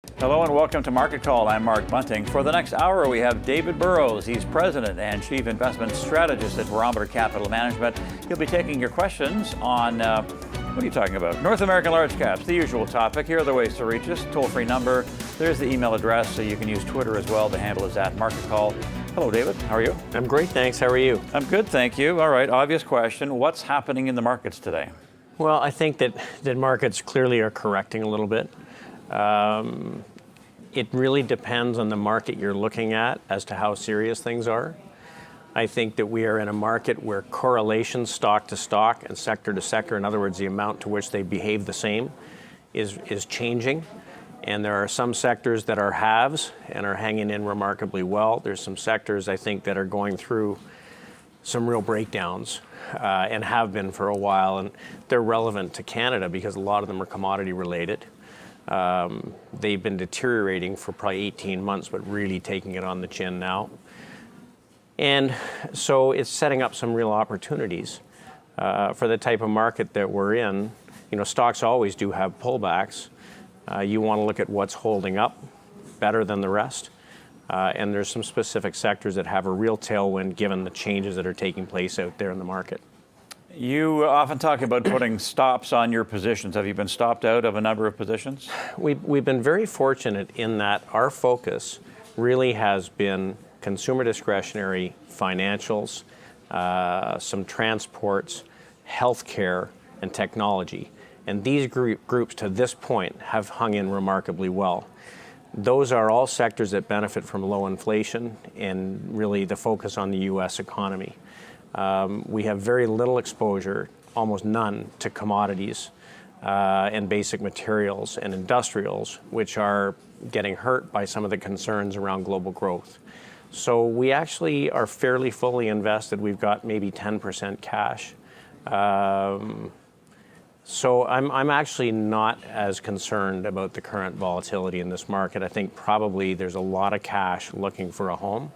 Hello and welcome to Market Call. I'm Mark Bunting. For the next hour, we have David Burrows. He's President and Chief Investment Strategist at Barometer Capital Management. He'll be taking your questions on, what are you talking about? North American large caps, the usual topic. Here are the ways to reach us. Toll-free number. There's the email address, so you can use Twitter as well. The handle is @MarketCall. Hello, David. How are you? I'm great, thanks. How are you? I'm good, thank you. All right, obvious question. What's happening in the markets today? Well, I think that markets clearly are correcting a little bit. It really depends on the market you're looking at as to how serious things are. I think that we are in a market where correlation stock to stock and sector to sector, in other words, the amount to which they behave the same, is changing. And there are some sectors that are haves and are hanging in remarkably well. There's some sectors, I think, that are going through some real breakdowns and have been for a while. And they're relevant to Canada because a lot of them are commodity related. They've been deteriorating for probably 18 months, but really taking it on the chin now. And so it's setting up some real opportunities for the type of market that we're in. You know, stocks always do have pullbacks. You want to look at what's holding up better than the rest. And there's some specific sectors that have a real tailwind given the changes that are taking place out there in the market. You often talk about putting stops on your positions. Have you been stopped out of a number of positions? We've been very fortunate in that our focus really has been consumer discretionary, financials, some transports, healthcare, and technology. And these groups to this point have hung in remarkably well. Those are all sectors that benefit from low inflation and really the focus on the U.S. economy. We have very little exposure, almost none, to commodities and basic materials and industrials, which are getting hurt by some of the concerns around global growth. So we actually are fairly fully invested. We've got maybe 10% cash. So I'm actually not as concerned about the current volatility in this market. I think probably there's a lot of cash looking for a home.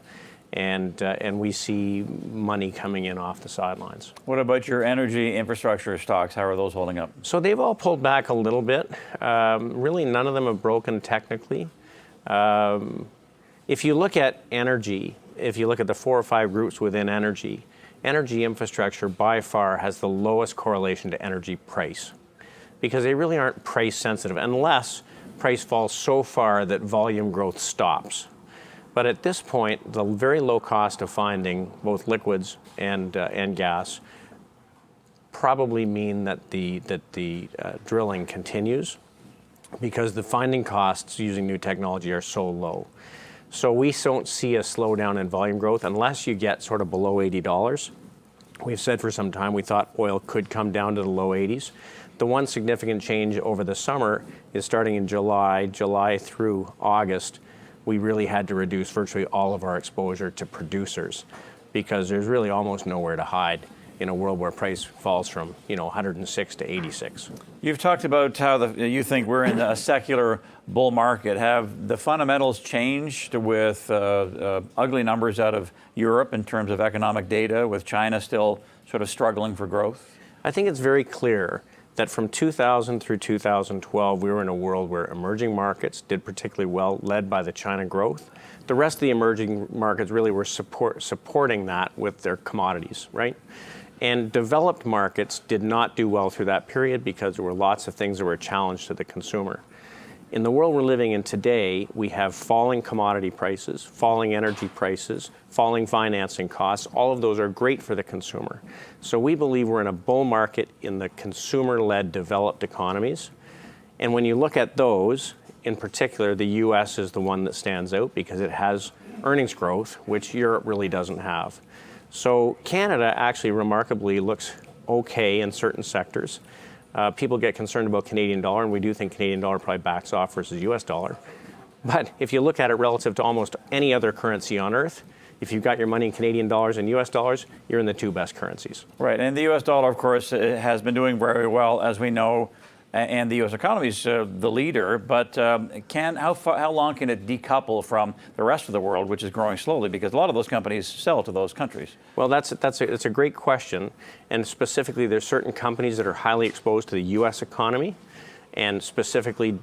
And we see money coming in off the sidelines. What about your energy infrastructure stocks? How are those holding up? So they've all pulled back a little bit. Really, none of them have broken technically. If you look at energy, if you look at the 4 or 5 groups within energy infrastructure by far has the lowest correlation to energy price because they really aren't price sensitive unless price falls so far that volume growth stops. But at this point, the very low cost of finding both liquids and gas probably mean that the drilling continues because the finding costs using new technology are so low. So we don't see a slowdown in volume growth unless you get sort of below $80. We've said for some time we thought oil could come down to the low 80s. The one significant change over the summer is starting in July through August. We really had to reduce virtually all of our exposure to producers because there's really almost nowhere to hide in a world where price falls from 106 to 86. You've talked about how you think we're in a secular bull market. Have the fundamentals changed with ugly numbers out of Europe in terms of economic data, with China still sort of struggling for growth? I think it's very clear that from 2000 through 2012, we were in a world where emerging markets did particularly well, led by the China growth. The rest of the emerging markets really were supporting that with their commodities, right? And developed markets did not do well through that period because there were lots of things that were a challenge to the consumer. In the world we're living in today, we have falling commodity prices, falling energy prices, falling financing costs. All of those are great for the consumer. So we believe we're in a bull market in the consumer-led developed economies. And when you look at those, in particular, the U.S. is the one that stands out because it has earnings growth, which Europe really doesn't have. So Canada actually remarkably looks okay in certain sectors. People get concerned about Canadian dollar, and we do think Canadian dollar probably backs off versus U.S. dollar. But if you look at it relative to almost any other currency on earth, if you've got your money in Canadian dollars and U.S. dollars, you're in the 2 best currencies. Right, and the U.S. dollar, of course, has been doing very well, as we know, and the U.S. economy is the leader. But how long can it decouple from the rest of the world, which is growing slowly? Because a lot of those companies sell to those countries. Well, that's a great question. And specifically, there's certain companies that are highly exposed to the U.S. economy. and specifically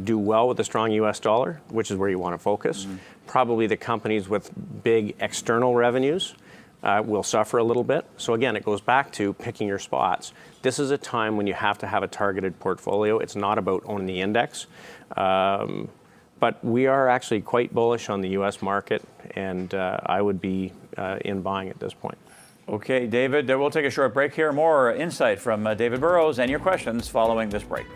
do well with the strong US dollar, which is where you want to focus. Probably the companies with big external revenues will suffer a little bit. So again, it goes back to picking your spots. This is a time when you have to have a targeted portfolio. It's not about owning the index. But we are actually quite bullish on the US market, and I would be in buying at this point. Okay, David, we'll take a short break here. More insight from David Burrows and your questions following this break.